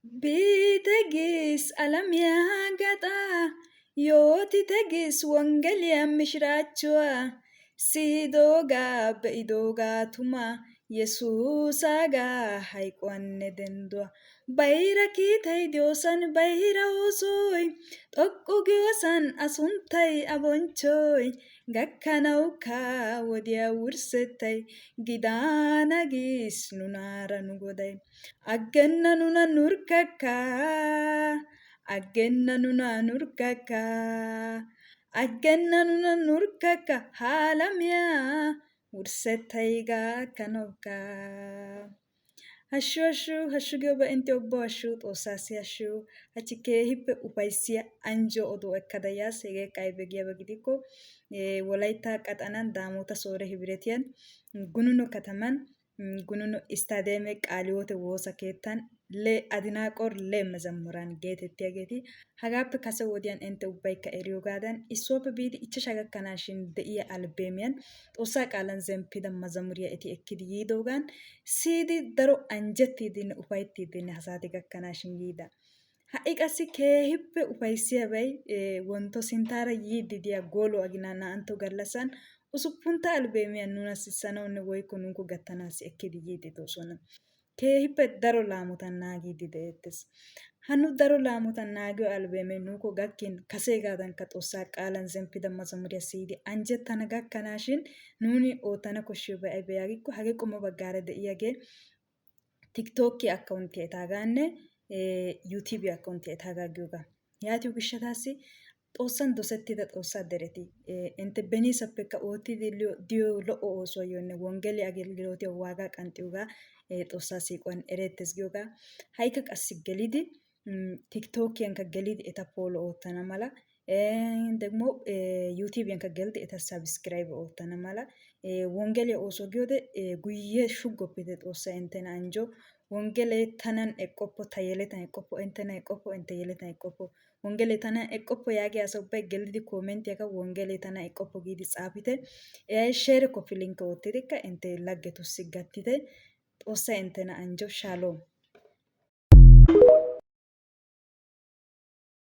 Bitegis alamiyaa gaxaa yooti tegis wongeliyaa mishiraachchuwaa siyidoogaa be'idoogaa tumaa yesuusaagaa hayquwaanne dendduwaa bayira kiitay diyoosan bayira oosoy xoqqu giyoosan a sunttay a bonchchoy gakkanawukka wodiyaa wurssettay gidaana gis nunaara nu goday aggenna nuna nurkkakka aggenna nuna nurkkakka aggenna nuna nurkkakka ha alamiyaa wurssettay gakkanawukka. Hashshu hashshu hashshu giyoobaa intte ubbawu hashshu xoossaassi hashshu hachchi keehippe ufayssiyaa anjjo oduwaa ekkada yaas hegeekka aybee giyaaba gidikko wolaytta qaxanan daamota soore hibiretiyan gununo kataman gununo isttaadeeme qaalihiwote woosa keettan le adinaaqor le mezammuran geetettiyageeti hagaappe kase wodiyan intte ubbaykka eriyogaadan issuwappe biidi ichchashaa gakkanaashin de'iya albeemiyan xoossaa qaalan zemppida mazamuriyaa eti ekkidi yiidoogan siyidi daro anjjettiiddinne ufayttiiddinne ha saate gakkanaashin yiida. Ha'i qassi keehippe ufayssiyabay wontto sinttaara yiiddi diya goolo aginaa naa'antto gallassan usuppuntta albeemiya nuna sissanawunne woykko nuukko gattanaassi ekkidi yiiddi doosona. Keehippe daro laamotan naagiiddi de'eettees. Ha nu daro laamotan naagiyo albeemee nuukko gakkin kaseegaadankka xoossaa qaalan zemppida mazamuriya siyidi anjjettana gakkanaashin nuuni oottana koshshiyobay aybee yaagikko hagee qommo baggaara de'iyagee tiktookiya akkawunttiya etaagaanne yuutuubiya akkawunttiya etaagaa giyogaa. Yaatiyo gishshataassi xoossan dosettida xoossaa dereti intte beniisappekka oottiiddi diyo lo"o oosuwayyonne wonggeliya agelgilootiyawu waagaa qanxxiyogaa xoossaa siiquwan ereettes giyogaa. Ha'ikka qassi gelidi tiktookiyankka gelidi eta foolo oottana mala degmo yuutuubiyankka gelidi eta sabiskiraybe oottana mala wonggeliya oosuwa giyode guyye shuggopite xoossay inttena anjjo. Wonggelee tanan eqqoppo ta yeletan eqqoppo inttena eqqoppo intte yeletan eqqoppo. Wonggelee tanan eqqoppo yaagiya asa ubbay gelidi koomenttiyakka wonggelee tanan eqqoppo giidi xaafite. Sheere koppi linkke oottidikka intte laggetussi gattite. Xoossay inttena anjjo. Shaaloom.